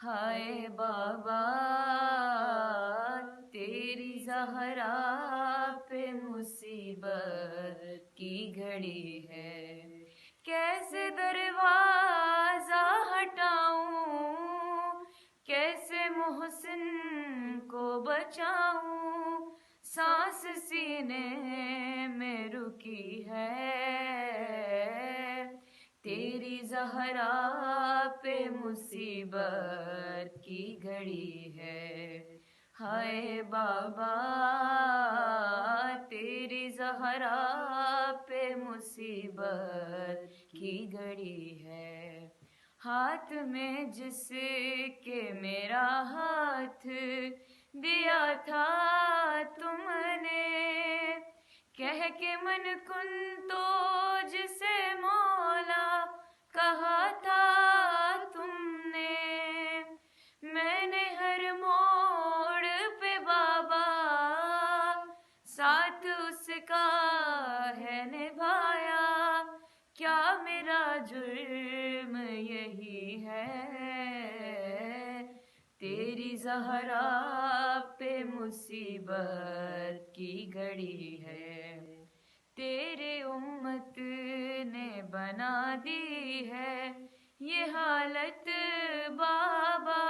ہائے بابا تیری زہرا پہ مصیبت کی گھڑی ہے، کیسے دروازہ ہٹاؤں، کیسے محسن کو بچاؤں، سانس سینے میں رکی ہے، تیری زہرا پہ مصیبت کی گھڑی ہے، ہائے بابا تیری زہرا پہ مصیبت کی گھڑی ہے، ہاتھ میں جس کے میرا ہاتھ دیا تھا تم نے، کہہ کے من کن تو جسے مولا کہا تھا تم نے، میں نے ہر موڑ پہ بابا ساتھ اس کا ہے نبھایا، کیا میرا جرم یہی ہے، تیری زہرا پہ مصیبت کی گھڑی ہے، تیرے امت نے بنا دی ہے یہ حالت بابا،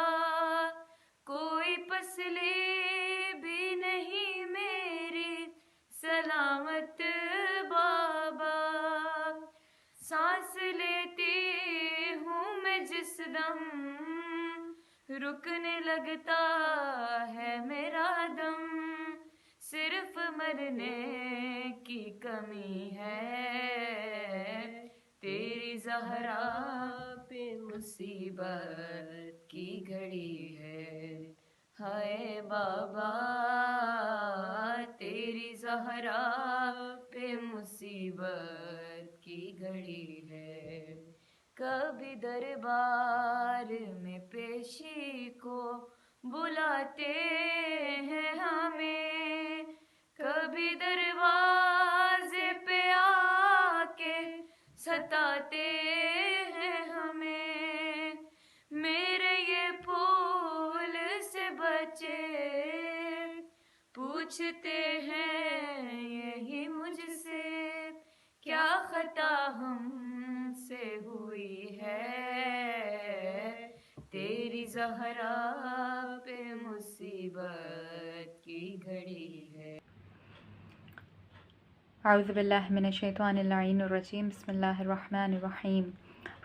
کوئی پسلی بھی نہیں میری سلامت بابا، سانس لیتی ہوں میں جس دم رکنے لگتا ہے میرا دم، صرف مرنے کی کمی ہے، تیری زہرا پہ مصیبت کی گھڑی ہے، ہائے بابا تیری زہرا پہ مصیبت کی گھڑی ہے، کبھی دربار میں پیشی کو بلاتے ہیں ہمیں، کبھی دروازے پہ آ کے ستاتے ہیں ہمیں، میرے یہ پھول سے بچے پوچھتے ہیں یہی مجھ سے، کیا خطا ہم سے ہوئی ہے، تیری زہرا پہ مصیبت کی گھڑی ہے۔ اعوذ باللہ من الشیطان اللعین الرجیم، بسم اللہ الرحمن الرحیم،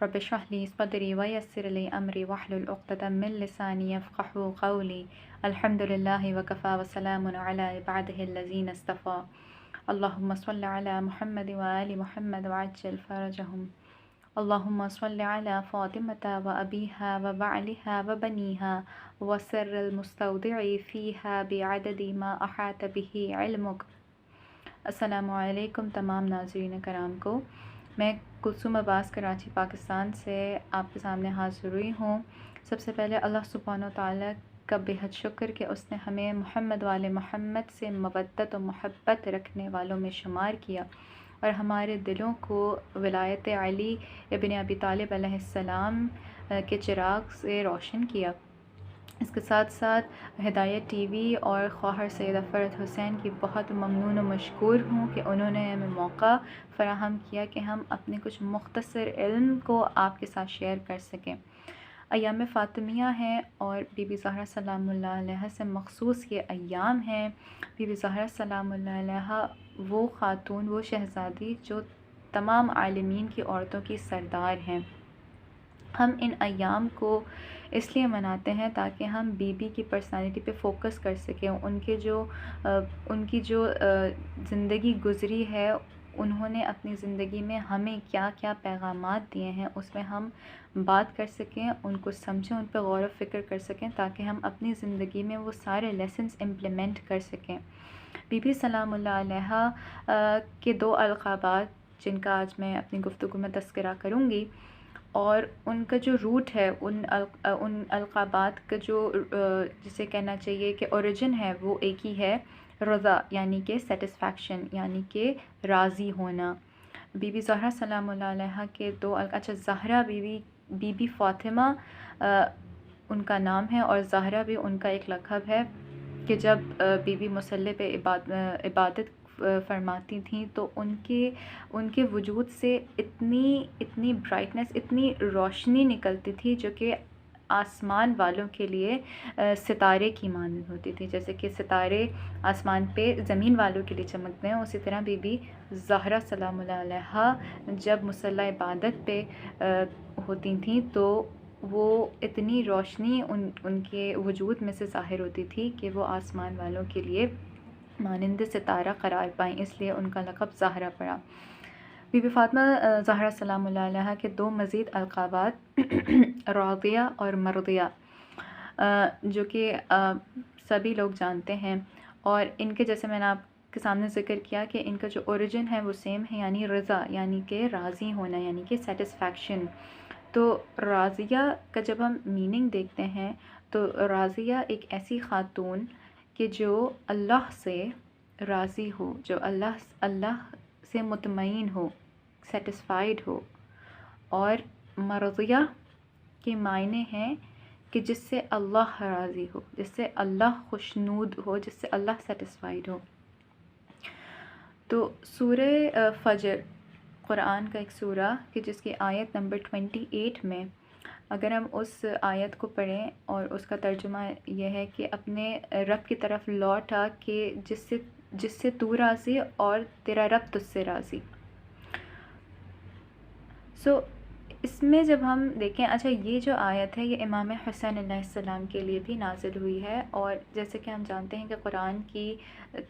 رب اشرح لی صدری ویسر لی امری واحلل عقدۃ من لسانی یفقهوا قولی، الحمد للہ وکفی وسلام علی عبادہ الذین اصطفی، اللہم صل علی محمد وآل محمد وعجل فرجہم، اللہم صل علی فاطمة وأبیہا وبعلہا وبنیہا وسر المستودع فیہا بعدد ما احاط بہ علمک۔ السلام علیکم تمام ناظرین کرام کو، میں کلثوم عباس کراچی پاکستان سے آپ کے سامنے حاضر ہوئی ہوں۔ سب سے پہلے اللہ سبحانہ و تعالیٰ کا بے حد شکر کہ اس نے ہمیں محمد والے محمد سے مودت و محبت رکھنے والوں میں شمار کیا اور ہمارے دلوں کو ولایت علی ابن ابی طالب علیہ السلام کے چراغ سے روشن کیا۔ اس کے ساتھ ساتھ ہدایت ٹی وی اور خواہر سیدہ فرحت حسین کی بہت ممنون و مشکور ہوں کہ انہوں نے ہمیں موقع فراہم کیا کہ ہم اپنے کچھ مختصر علم کو آپ کے ساتھ شیئر کر سکیں۔ ایام فاطمیہ ہیں اور بی بی زہرا سلام اللہ علیہا سے مخصوص یہ ایام ہیں۔ بی بی زہرا سلام اللہ علیہا وہ خاتون، وہ شہزادی جو تمام عالمین کی عورتوں کی سردار ہیں۔ ہم ان ایام کو اس لیے مناتے ہیں تاکہ ہم بی بی کی پرسنالٹی پہ فوکس کر سکیں، ان کی جو زندگی گزری ہے، انہوں نے اپنی زندگی میں ہمیں کیا کیا پیغامات دیے ہیں، اس میں ہم بات کر سکیں، ان کو سمجھیں، ان پہ غور و فکر کر سکیں تاکہ ہم اپنی زندگی میں وہ سارے لیسنز امپلیمنٹ کر سکیں۔ بی بی سلام اللہ علیہا کے دو القابات جن کا آج میں اپنی گفتگو میں تذکرہ کروں گی، اور ان کا جو روٹ ہے، ان القابات کا جو جسے کہنا چاہیے کہ اوریجن ہے، وہ ایک ہی ہے، رضا یعنی کہ سیٹسفیکشن یعنی کہ راضی ہونا۔ بی بی زہرا سلام اللہ علیہا کے دو اچھا زہرا بی بی فاطمہ ان کا نام ہے، اور زہرا بھی ان کا ایک لقب ہے کہ جب بی بی مصلی پہ عبادت فرماتی تھیں تو ان کے وجود سے اتنی برائٹنس، اتنی روشنی نکلتی تھی جو کہ آسمان والوں کے لیے ستارے کی مانند ہوتی تھی. جیسے کہ ستارے آسمان پہ زمین والوں کے لیے چمکتے ہیں، اسی طرح بی بی زہرا سلام اللہ علیہا جب مصلی عبادت پہ ہوتی تھیں تو وہ اتنی روشنی ان کے وجود میں سے ظاہر ہوتی تھی کہ وہ آسمان والوں کے لیے مانند ستارہ قرار پائیں، اس لیے ان کا لقب زہرا پڑا. بی بی فاطمہ زہرا سلام اللہ علیہا کے دو مزید القابات راضیہ اور مرضیہ جو کہ سبھی لوگ جانتے ہیں، اور ان کے جیسے میں نے آپ کے سامنے ذکر کیا کہ ان کا جو اوریجن ہے وہ سیم ہے، یعنی رضا، یعنی کہ راضی ہونا، یعنی کہ سیٹسفیکشن. تو راضیہ کا جب ہم میننگ دیکھتے ہیں تو راضیہ ایک ایسی خاتون کہ جو اللہ سے راضی ہو، جو اللہ سے مطمئن ہو، سیٹسفائیڈ ہو. اور مرضیہ کے معنی ہیں کہ جس سے اللہ راضی ہو، جس سے اللہ خوشنود ہو، جس سے اللہ سیٹسفائیڈ ہو. تو سورہ فجر قرآن کا ایک سورہ کہ جس کی آیت نمبر 28 میں اگر ہم اس آیت کو پڑھیں اور اس کا ترجمہ یہ ہے کہ اپنے رب کی طرف لوٹ آ کہ جس سے تو راضی اور تیرا رب تجھ سے راضی. اس میں جب ہم دیکھیں، اچھا یہ جو آیت ہے یہ امام حسین علیہ السلام کے لیے بھی نازل ہوئی ہے، اور جیسے کہ ہم جانتے ہیں کہ قرآن کی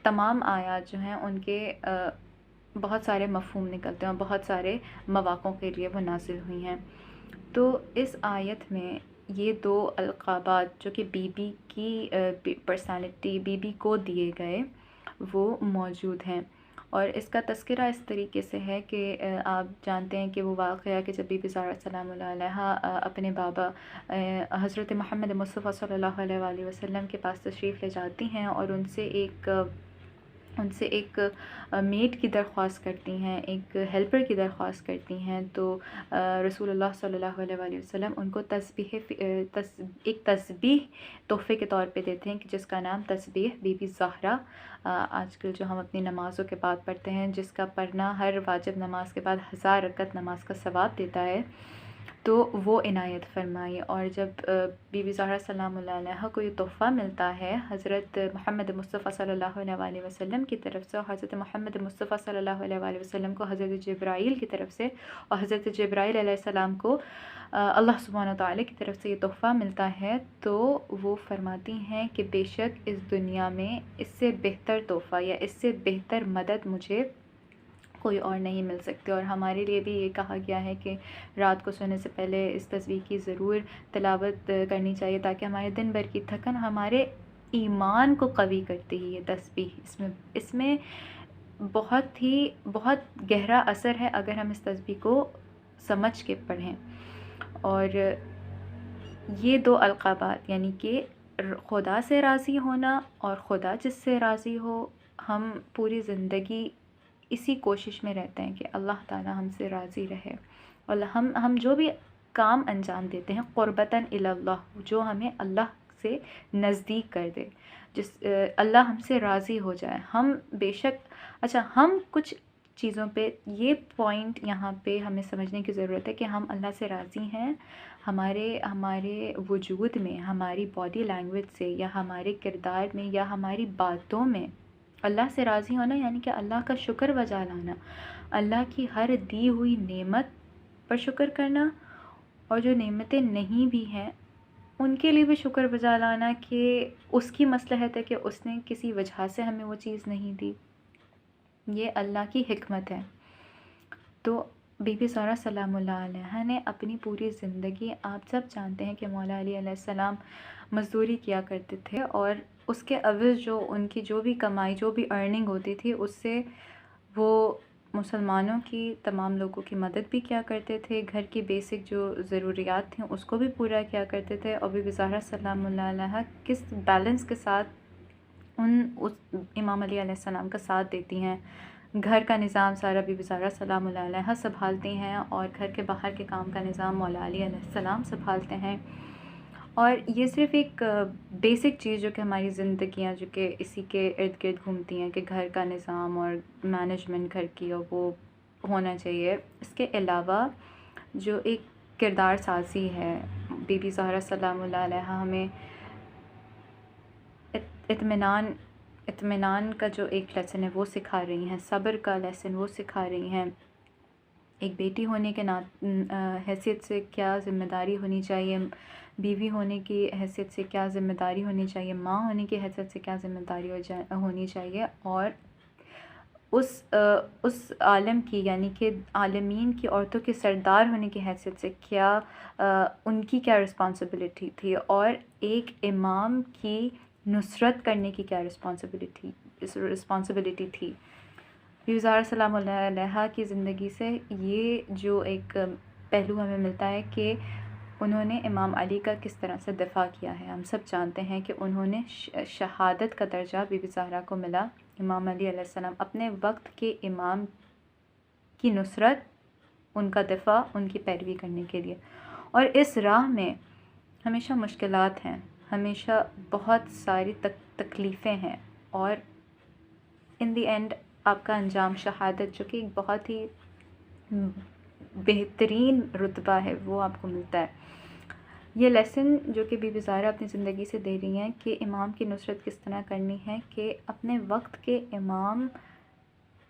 تمام آیات جو ہیں ان کے بہت سارے مفہوم نکلتے ہیں اور بہت سارے مواقعوں کے لیے وہ نازل ہوئی ہیں. تو اس آیت میں یہ دو القابات جو کہ بی بی کی پرسنالٹی، بی بی کو دیے گئے، وہ موجود ہیں. اور اس کا تذکرہ اس طریقے سے ہے کہ آپ جانتے ہیں کہ وہ واقعہ کہ جب بی بی زہرا سلام اللہ علیہا اپنے بابا حضرت محمد مصطفیٰ صلی اللہ علیہ وآلہ وسلم کے پاس تشریف لے جاتی ہیں اور ان سے ایک میٹ کی درخواست کرتی ہیں، ایک ہیلپر کی درخواست کرتی ہیں. تو رسول اللہ صلی اللہ علیہ وآلہ وسلم ان کو ایک تسبیح تحفے کے طور پہ دیتے ہیں کہ جس کا نام تسبیح بی بی زہرا، آج کل جو ہم اپنی نمازوں کے بعد پڑھتے ہیں، جس کا پڑھنا ہر واجب نماز کے بعد 1000 رکعت نماز کا ثواب دیتا ہے، تو وہ عنایت فرمائی. اور جب بی بی زہرا سلام اللہ علیہا کو یہ تحفہ ملتا ہے حضرت محمد مصطفیٰ صلی اللہ علیہ وآلہ وسلم کی طرف سے، اور حضرت محمد مصطفیٰ صلی اللہ علیہ وآلہ وسلم کو حضرت جبرائیل کی طرف سے، اور حضرت جبرائیل علیہ السلام کو اللہ سبحانہ وتعالی کی طرف سے یہ تحفہ ملتا ہے، تو وہ فرماتی ہیں کہ بے شک اس دنیا میں اس سے بہتر تحفہ یا اس سے بہتر مدد مجھے کوئی اور نہیں مل سکتے. اور ہمارے لیے بھی یہ کہا گیا ہے کہ رات کو سونے سے پہلے اس تسبیح کی ضرور تلاوت کرنی چاہیے تاکہ ہمارے دن بھر کی تھکن، ہمارے ایمان کو قوی کرتی ہے یہ تسبیح. اس میں بہت گہرا اثر ہے اگر ہم اس تسبیح کو سمجھ کے پڑھیں. اور یہ دو القابات یعنی کہ خدا سے راضی ہونا اور خدا جس سے راضی ہو، ہم پوری زندگی اسی کوشش میں رہتے ہیں کہ اللہ تعالی ہم سے راضی رہے، اور ہم جو بھی کام انجام دیتے ہیں قربتاً الی اللہ، جو ہمیں اللہ سے نزدیک کر دے، اللہ ہم سے راضی ہو جائے. ہم بے شک ہم کچھ چیزوں پہ یہ پوائنٹ یہاں پہ ہمیں سمجھنے کی ضرورت ہے کہ ہم اللہ سے راضی ہیں ہمارے وجود میں، ہماری باڈی لینگویج سے یا ہمارے کردار میں یا ہماری باتوں میں. اللہ سے راضی ہونا یعنی کہ اللہ کا شکر بجا لانا، اللہ کی ہر دی ہوئی نعمت پر شکر کرنا، اور جو نعمتیں نہیں بھی ہیں ان کے لیے بھی شکر بجا لانا کہ اس کی مصلحت ہے کہ اس نے کسی وجہ سے ہمیں وہ چیز نہیں دی. یہ اللہ کی حکمت ہے. تو بی بی زہرا سلام اللہ علیہا نے اپنی پوری زندگی، آپ سب جانتے ہیں کہ مولا علی علیہ السلام مزدوری کیا کرتے تھے، اور اس کے عوض جو ان کی جو بھی کمائی، جو بھی ارننگ ہوتی تھی، اس سے وہ مسلمانوں کی تمام لوگوں کی مدد بھی کیا کرتے تھے، گھر کی بیسک جو ضروریات تھیں اس کو بھی پورا کیا کرتے تھے. اور بی بی زہرا سلام اللہ علیہا کس بیلنس کے ساتھ اس امام علی علیہ السلام کا ساتھ دیتی ہیں. گھر کا نظام سارا بی بی زہرا سلام اللہ علیہا سنبھالتی ہیں، اور گھر کے باہر کے کام کا نظام مولا علی علیہ السلام سنبھالتے ہیں. اور یہ صرف ایک بیسک چیز جو کہ ہماری زندگیاں جو کہ اسی کے ارد گرد گھومتی ہیں کہ گھر کا نظام اور مینجمنٹ گھر کی اور وہ ہونا چاہیے. اس کے علاوہ جو ایک کردار سازی ہے، بی بی زہرا سلام اللہ علیہا ہمیں اطمینان کا جو ایک لیسن ہے وہ سکھا رہی ہیں، صبر کا لیسن وہ سکھا رہی ہیں. ایک بیٹی ہونے کے حیثیت سے کیا ذمہ داری ہونی چاہیے، بیوی ہونے کی حیثیت سے کیا ذمہ داری ہونی چاہیے، ماں ہونے کی حیثیت سے کیا ذمہ داری ہونی چاہیے، اور اس عالم کی یعنی کہ عالمین کی عورتوں کے سردار ہونے کی حیثیت سے کیا ان کی کیا رسپانسبلٹی تھی، اور ایک امام کی نصرت کرنے کی کیا رسپانسبلٹی تھی. بی بی زہرا سلام اللہ علیہا کی زندگی سے یہ جو ایک پہلو ہمیں ملتا ہے کہ انہوں نے امام علی کا کس طرح سے دفاع کیا ہے. ہم سب جانتے ہیں کہ انہوں نے شہادت کا درجہ بی بی زہرا کو ملا. امام علی علیہ السلام اپنے وقت کے امام کی نصرت، ان کا دفاع، ان کی پیروی کرنے کے لیے. اور اس راہ میں ہمیشہ مشکلات ہیں، ہمیشہ بہت ساری تکلیفیں ہیں، اور ان دی اینڈ آپ کا انجام شہادت جو کہ ایک بہت ہی بہترین رتبہ ہے وہ آپ کو ملتا ہے. یہ لیسن جو کہ بی بی زہرا اپنی زندگی سے دے رہی ہیں کہ امام کی نصرت کس طرح کرنی ہے، کہ اپنے وقت کے امام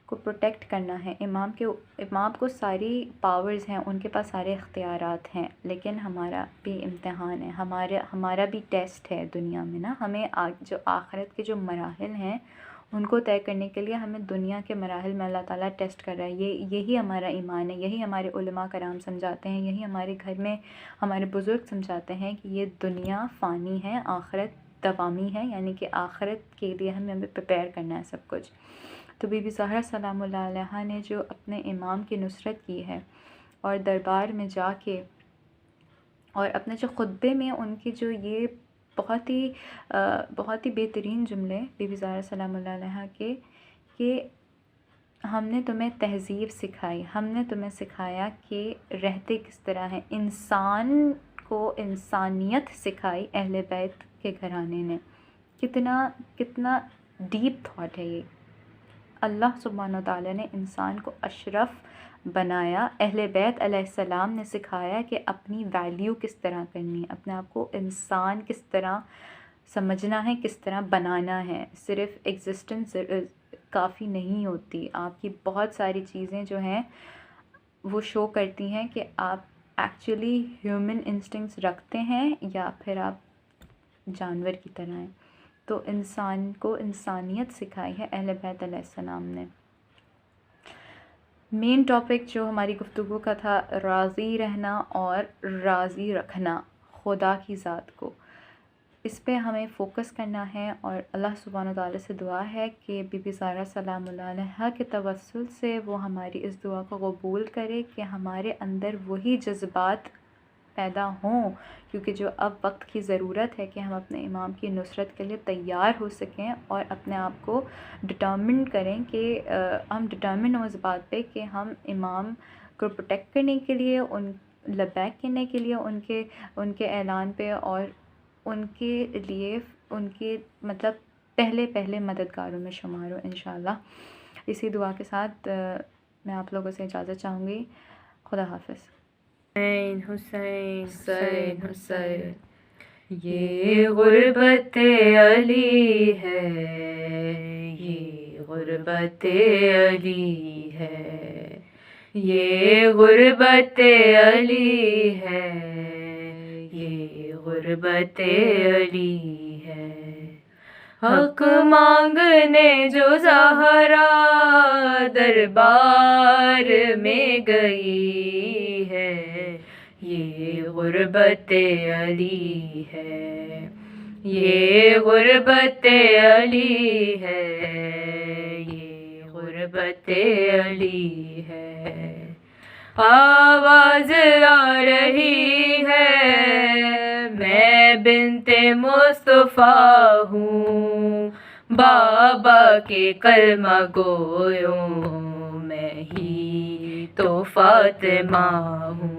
کو پروٹیکٹ کرنا ہے. امام کو ساری پاورز ہیں، ان کے پاس سارے اختیارات ہیں، لیکن ہمارا بھی امتحان ہے، ہمارا بھی ٹیسٹ ہے دنیا میں نا. ہمیں جو آخرت کے جو مراحل ہیں ان کو طے کرنے کے لیے ہمیں دنیا کے مراحل میں اللہ تعالیٰ ٹیسٹ کر رہا ہے. یہی ہمارا ایمان ہے، یہی ہمارے علماء کرام سمجھاتے ہیں، یہی ہمارے گھر میں ہمارے بزرگ سمجھاتے ہیں کہ یہ دنیا فانی ہے، آخرت دوامی ہے، یعنی کہ آخرت کے لیے ہمیں پریپیئر کرنا ہے سب کچھ. تو بی بی زہرا سلام اللہ علیہا نے جو اپنے امام کی نصرت کی ہے اور دربار میں جا کے اور اپنے جو خطبے میں ان کی جو یہ بہت ہی بہترین جملے بی بی زہرا سلام اللہ علیہا کے، کہ ہم نے تمہیں تہذیب سکھائی، ہم نے تمہیں سکھایا کہ رہتے کس طرح ہیں، انسان کو انسانیت سکھائی اہل بیت کے گھرانے نے. کتنا ڈیپ تھاٹ ہے یہ. اللہ سبحانہ و تعالیٰ نے انسان کو اشرف بنایا، اہل بیت علیہ السلام نے سکھایا کہ اپنی ویلیو کس طرح کرنی ہے، اپنے آپ کو انسان کس طرح سمجھنا ہے، کس طرح بنانا ہے. صرف ایگزسٹنس کافی نہیں ہوتی، آپ کی بہت ساری چیزیں جو ہیں وہ شو کرتی ہیں کہ آپ ایکچولی ہیومن انسٹنکٹس رکھتے ہیں یا پھر آپ جانور کی طرح ہیں. تو انسان کو انسانیت سکھائی ہے اہل بیت علیہ السلام نے. مین ٹاپک جو ہماری گفتگو کا تھا راضی رہنا اور راضی رکھنا خدا کی ذات کو، اس پہ ہمیں فوکس کرنا ہے. اور اللہ سبحانہ وتعالی سے دعا ہے کہ بی بی زہرا سلام اللہ علیہا کے توسل سے وہ ہماری اس دعا کو قبول کرے کہ ہمارے اندر وہی جذبات پیدا ہوں، کیونکہ جو اب وقت کی ضرورت ہے کہ ہم اپنے امام کی نصرت کے لیے تیار ہو سکیں اور اپنے آپ کو ڈٹرمن کریں کہ ہم ڈٹرمن ہوں اس بات پہ کہ ہم امام کو پروٹیکٹ کرنے کے لیے، ان لبیک کہنے کے لیے ان کے اعلان پہ، اور ان کے لیے ان کے مطلب پہلے مددگاروں میں شمار ہو انشاءاللہ. اسی دعا کے ساتھ میں آپ لوگوں سے اجازت چاہوں گی. خدا حافظ. حسین حسین حسین یہ غربت علی ہے، یہ غربت علی ہے، یہ غربت علی ہے، یہ غربت علی ہے. حق مانگنے جو زہرا دربار میں گئی ہے، یہ غربت علی ہے، یہ غربت علی ہے، یہ غربت علی ہے. آواز آ رہی ہے میں بنت مصطفیٰ ہوں، بابا کے کلمہ گویوں میں ہی تو فاطمہ ہوں.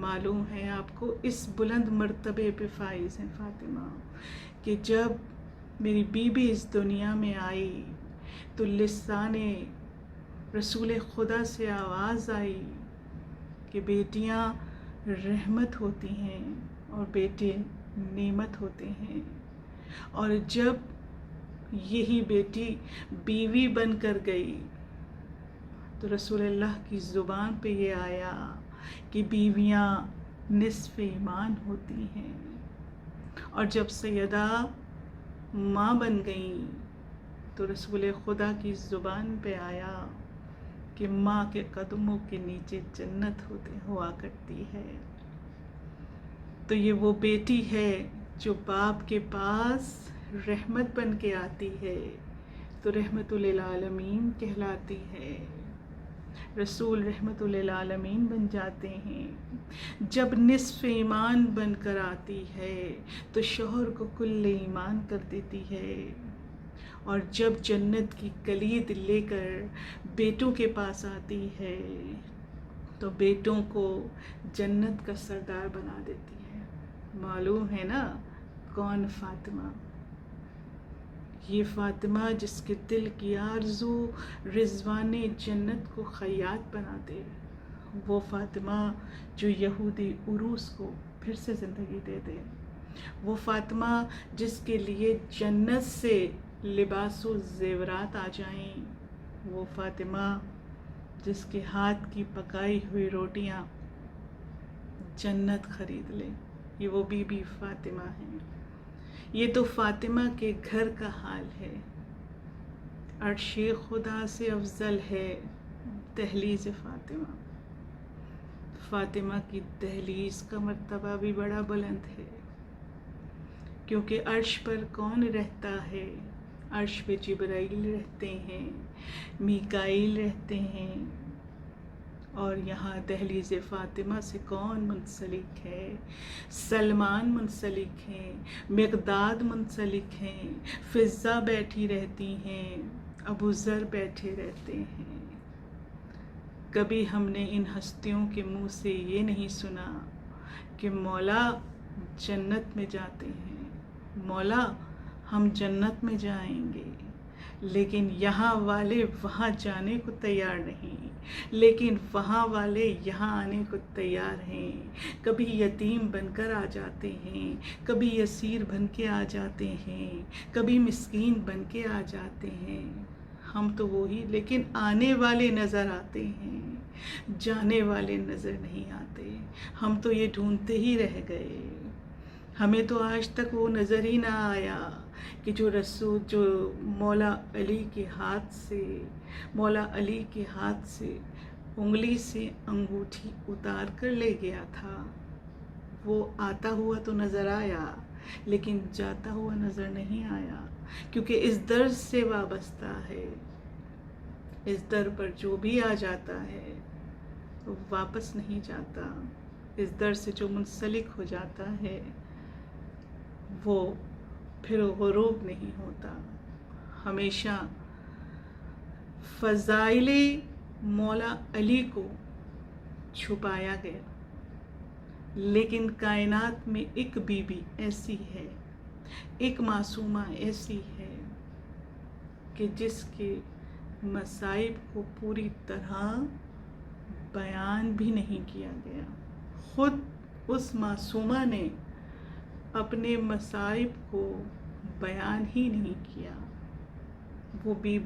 معلوم ہے آپ کو اس بلند مرتبے پہ فائز ہیں فاطمہ کہ جب میری بیوی اس دنیا میں آئی تو لسان رسول خدا سے آواز آئی کہ بیٹیاں رحمت ہوتی ہیں اور بیٹے نعمت ہوتے ہیں، اور جب یہی بیٹی بیوی بن کر گئی تو رسول اللہ کی زبان پہ یہ آیا کہ بیویاں نصف ایمان ہوتی ہیں، اور جب سیدہ ماں بن گئیں تو رسول خدا کی زبان پہ آیا کہ ماں کے قدموں کے نیچے جنت ہوا کرتی ہے۔ تو یہ وہ بیٹی ہے جو باپ کے پاس رحمت بن کے آتی ہے تو رحمت للعالمین کہلاتی ہے، رسول رحمت للعالمین بن جاتے ہیں۔ جب نصف ایمان بن کر آتی ہے تو شوہر کو کل ایمان کر دیتی ہے، اور جب جنت کی کلید لے کر بیٹوں کے پاس آتی ہے تو بیٹوں کو جنت کا سردار بنا دیتی ہے۔ معلوم ہے نا کون فاطمہ؟ یہ فاطمہ جس کے دل کی آرزو رضوان جنت کو خیاط بنا دے، وہ فاطمہ جو یہودی عروس کو پھر سے زندگی دے دے، وہ فاطمہ جس کے لیے جنت سے لباس و زیورات آ جائیں، وہ فاطمہ جس کے ہاتھ کی پکائی ہوئی روٹیاں جنت خرید لے، یہ وہ بی بی فاطمہ ہیں۔ یہ تو فاطمہ کے گھر کا حال ہے۔ عرش خدا سے افضل ہے دہلیز فاطمہ۔ فاطمہ کی دہلیز کا مرتبہ بھی بڑا بلند ہے، کیونکہ عرش پر کون رہتا ہے؟ عرش پہ جبرائیل رہتے ہیں، میکائیل رہتے ہیں، اور یہاں دہلیز فاطمہ سے کون منسلک ہے؟ سلمان منسلک ہیں، مقداد منسلک ہیں، فضہ بیٹھی رہتی ہیں، ابو ذر بیٹھے رہتے ہیں۔ کبھی ہم نے ان ہستیوں کے منہ سے یہ نہیں سنا کہ مولا جنت میں جاتے ہیں، مولا ہم جنت میں جائیں گے، لیکن یہاں والے وہاں جانے کو تیار نہیں، لیکن وہاں والے یہاں آنے کو تیار ہیں۔ کبھی یتیم بن کر آ جاتے ہیں، کبھی اسیر بن کے آ جاتے ہیں، کبھی مسکین بن کے آ جاتے ہیں۔ ہم تو وہی، لیکن آنے والے نظر آتے ہیں، جانے والے نظر نہیں آتے۔ ہم تو یہ ڈھونڈتے ہی رہ گئے، ہمیں تو آج تک وہ نظر ہی نہ آیا کہ جو مولا علی کے ہاتھ سے انگلی سے انگوٹھی اتار کر لے گیا تھا، وہ آتا ہوا تو نظر آیا لیکن جاتا ہوا نظر نہیں آیا، کیونکہ اس در سے وابستہ ہے۔ اس در پر جو بھی آ جاتا ہے وہ واپس نہیں جاتا، اس در سے جو منسلک ہو جاتا ہے وہ پھر غروب نہیں ہوتا۔ ہمیشہ فضائل مولا علی کو چھپایا گیا، لیکن کائنات میں ایک بی بی ایسی ہے، ایک معصومہ ایسی ہے کہ جس کے مصائب کو پوری طرح بیان بھی نہیں کیا گیا۔ خود اس معصومہ نے اپنے مصائب کو بیان ہی نہیں کیا۔ وہ بی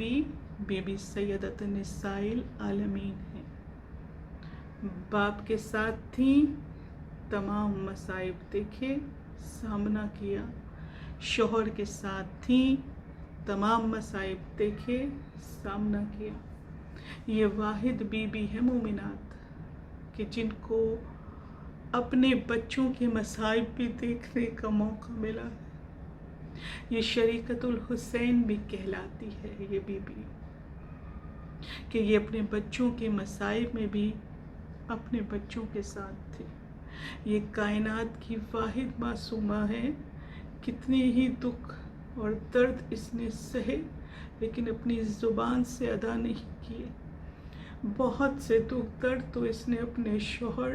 بی سیدۃ النساء العالمین ہیں۔ باپ کے ساتھ تھیں، تمام مصائب دیکھے، سامنا کیا۔ شوہر کے ساتھ تھیں، تمام مصائب دیکھے، سامنا کیا۔ یہ واحد بی بی ہے مومنات کہ جن کو اپنے بچوں کے مصائب بھی دیکھنے کا موقع ملا ہے۔ یہ شریکت الحسین بھی کہلاتی ہے یہ بی بی، کہ یہ اپنے بچوں کے مصائب میں بھی اپنے بچوں کے ساتھ تھے۔ یہ کائنات کی واحد معصومہ ہے۔ کتنے ہی دکھ اور درد اس نے سہے لیکن اپنی زبان سے ادا نہیں کیے۔ بہت سے دکھ درد تو اس نے اپنے شوہر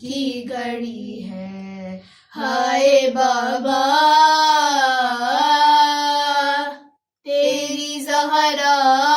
کی گھڑی ہے، ہائے بابا تیری زہرا